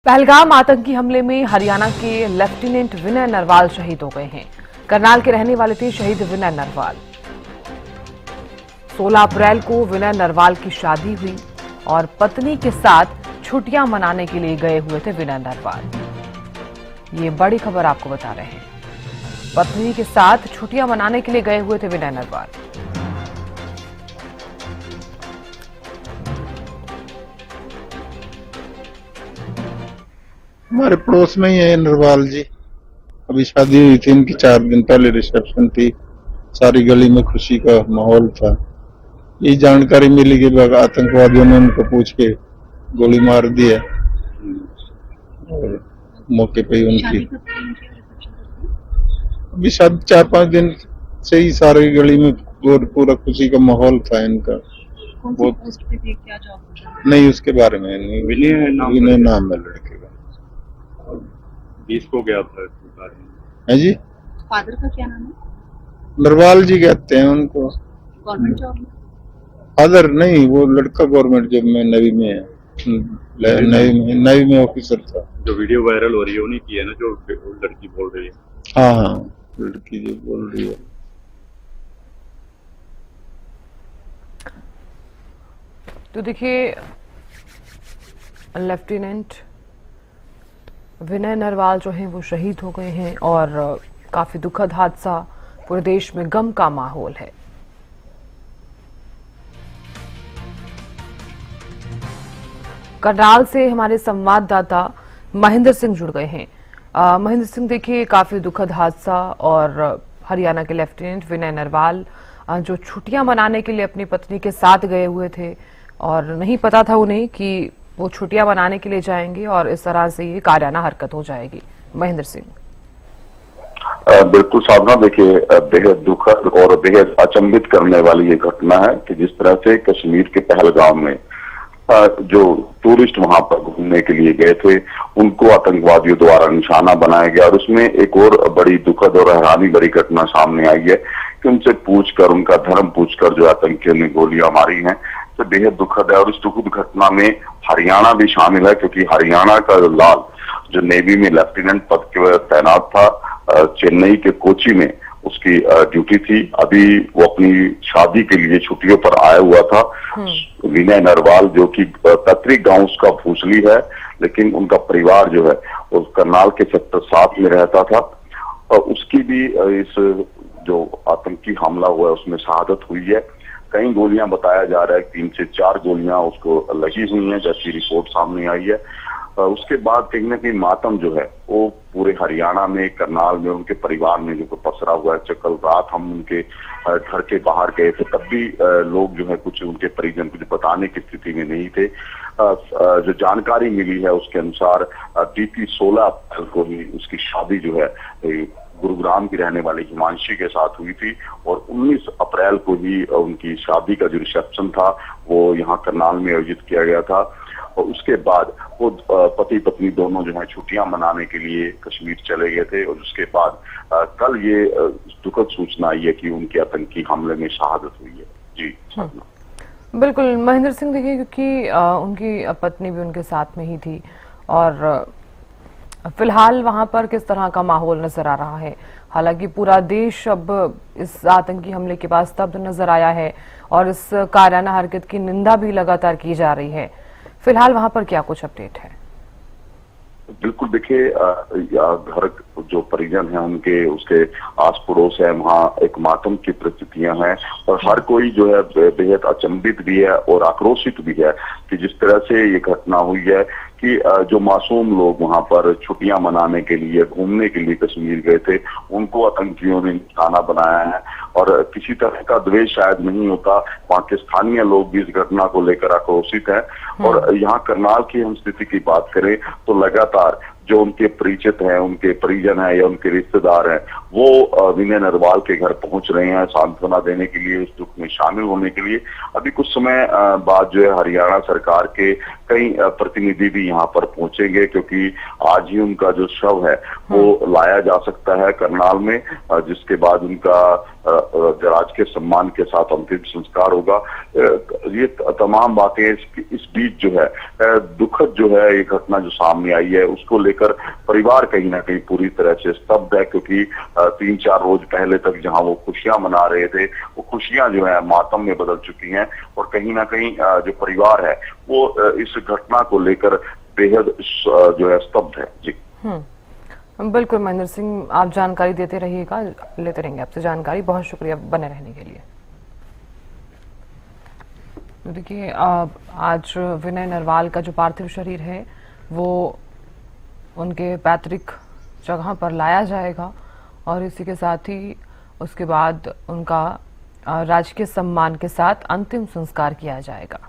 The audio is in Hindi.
पहलगाम आतंकी हमले में हरियाणा के लेफ्टिनेंट विनय नरवाल शहीद हो गए हैं। करनाल के रहने वाले थे शहीद विनय नरवाल। 16 अप्रैल को विनय नरवाल की शादी हुई और पत्नी के साथ छुट्टियां मनाने के लिए गए हुए थे विनय नरवाल। ये बड़ी खबर आपको बता रहे हैं। पत्नी के साथ छुट्टियां मनाने के लिए गए हुए थे विनय नरवाल। हमारे पड़ोस में ही है नरवाल जी। अभी शादी हुई थी इनकी, 4 दिन पहले रिसेप्शन थी। सारी गली में खुशी का माहौल था। ये जानकारी मिली कि आतंकवादियों ने उनको पूछ के गोली मार दी है और मौके पे ही उनकी अभी शादी 4-5 दिन से ही सारी गली में पूरा खुशी का माहौल था इनका। कौन सी पोस्ट पे थे, क्या जॉब? नहीं, उसके बारे में नहीं। विनय नाम है लड़के का। 20 को गया था है जी। फादर का क्या नाम है? नरवाल जी कहते हैं उनको। गवर्नमेंट जॉब में? फादर नहीं, वो लड़का गवर्नमेंट जॉब में नेवी में है। नेवी में ऑफिसर था। जो वीडियो वायरल हो रही है उन्हीं की है ना, जो लड़की बोल रही है। हाँ, लड़की जो बोल रही है। तो देखिए, लेफ्टिनेंट विनय नरवाल जो हैं वो शहीद हो गए हैं और काफी दुखद हादसा, पूरे देश में गम का माहौल है। करनाल से हमारे संवाददाता महेंद्र सिंह जुड़ गए हैं। महेंद्र सिंह, देखिए काफी दुखद हादसा और हरियाणा के लेफ्टिनेंट विनय नरवाल जो छुट्टियां मनाने के लिए अपनी पत्नी के साथ गए हुए थे और नहीं पता था उन्हें कि वो छुट्टियां मनाने के लिए जाएंगे और इस तरह से ये कायराना हरकत हो जाएगी। महेंद्र सिंह। बिल्कुल साधना, देखिए बेहद दुखद और बेहद अचंभित करने वाली ये घटना है कि जिस तरह से कश्मीर के पहलगाम में जो टूरिस्ट वहां पर घूमने के लिए गए थे उनको आतंकवादियों द्वारा निशाना बनाया गया। और उसमें एक और बड़ी दुखद और हैरानी भरी घटना सामने आई है कि उनसे पूछकर, उनका धर्म पूछकर जो आतंकियों ने गोलियां मारी हैं, तो बेहद दुखद है। और इस दुखद घटना में हरियाणा भी शामिल है, क्योंकि हरियाणा का लाल जो नेवी में लेफ्टिनेंट पद के तैनात था, चेन्नई के कोची में उसकी ड्यूटी थी। अभी वो अपनी शादी के लिए छुट्टियों पर आया हुआ था। विनय नरवाल जो कि तत्री गांव उसका भूसली है, लेकिन उनका परिवार जो है वो करनाल के सेक्टर 7 में रहता था। और उसकी भी इस जो आतंकी हमला हुआ है उसमें शहादत हुई है। कई गोलियां बताया जा रहा है, 3 से 4 गोलियां उसको लगी हुई हैं, जैसी रिपोर्ट सामने आई है। उसके बाद कहीं ना कहीं मातम जो है वो पूरे हरियाणा में, करनाल में, उनके परिवार में जो पसरा हुआ है। कल रात हम उनके घर के बाहर गए थे, तब भी लोग जो है कुछ उनके परिजन कुछ बताने की स्थिति में नहीं थे। जो जानकारी मिली है उसके अनुसार बीती 16 अप्रैल को ही उसकी शादी जो है गुरुग्राम की रहने वाली हिमांशी के साथ हुई थी और 19 अप्रैल को ही उनकी शादी का जो रिसेप्शन था वो यहाँ करनाल में आयोजित किया गया था। और उसके बाद वो पति पत्नी दोनों जो है छुट्टियां मनाने के लिए कश्मीर चले गए थे। और उसके बाद कल ये दुखद सूचना आई है कि उनके आतंकी हमले में शहादत हुई है। जी बिल्कुल महेंद्र सिंह, देखिए क्योंकि उनकी पत्नी भी उनके साथ में ही थी और फिलहाल वहां पर किस तरह का माहौल नजर आ रहा है? हालांकि पूरा देश अब इस आतंकी हमले के बाद स्तब्ध नजर आया है और इस कायराना हरकत की निंदा भी लगातार की जा रही है। फिलहाल वहां पर क्या कुछ अपडेट है? बिल्कुल, देखिए घर जो परिजन है उनके, उसके आस पड़ोस है, वहाँ एक मातम की परिस्थितियां हैं और हर कोई जो है बेहद अचंभित भी है और आक्रोशित भी है कि जिस तरह से ये घटना हुई है कि जो मासूम लोग वहां पर छुट्टियां मनाने के लिए, घूमने के लिए कश्मीर गए थे, उनको आतंकियों ने निशाना बनाया है। और किसी तरह का द्वेष शायद नहीं होता, वहाँ के स्थानीय लोग भी इस घटना को लेकर आक्रोशित हैं। और यहाँ करनाल की हम स्थिति की बात करें तो लगातार जो उनके परिचित हैं, उनके परिजन हैं या उनके रिश्तेदार हैं, वो विनय नरवाल के घर पहुंच रहे हैं सांत्वना देने के लिए, उस दुख में शामिल होने के लिए। अभी कुछ समय बाद जो है हरियाणा सरकार के कई प्रतिनिधि भी यहाँ पर पहुंचेंगे, क्योंकि आज ही उनका जो शव है वो लाया जा सकता है करनाल में, जिसके बाद उनका राजकीय सम्मान के साथ अंतिम संस्कार होगा। ये तमाम बातें इस बीच जो है दुखद जो है ये घटना जो सामने आई है उसको लेकर परिवार कहीं ना कहीं पूरी तरह से स्तब्ध है, क्योंकि 3-4 रोज पहले तक जहां वो खुशियां मना रहे थे वो खुशियां जो है मातम में बदल चुकी हैं, और कहीं ना कहीं जो परिवार है वो इस घटना को लेकर बेहद जो है स्तब्ध है। जी बिल्कुल महेंद्र सिंह, आप जानकारी देते रहिएगा, लेते रहेंगे आपसे जानकारी। बहुत शुक्रिया बने रहने के लिए। देखिए, आज विनय नरवाल का जो पार्थिव शरीर है वो उनके पैतृक जगह पर लाया जाएगा और इसी के साथ ही उसके बाद उनका राजकीय सम्मान के साथ अंतिम संस्कार किया जाएगा।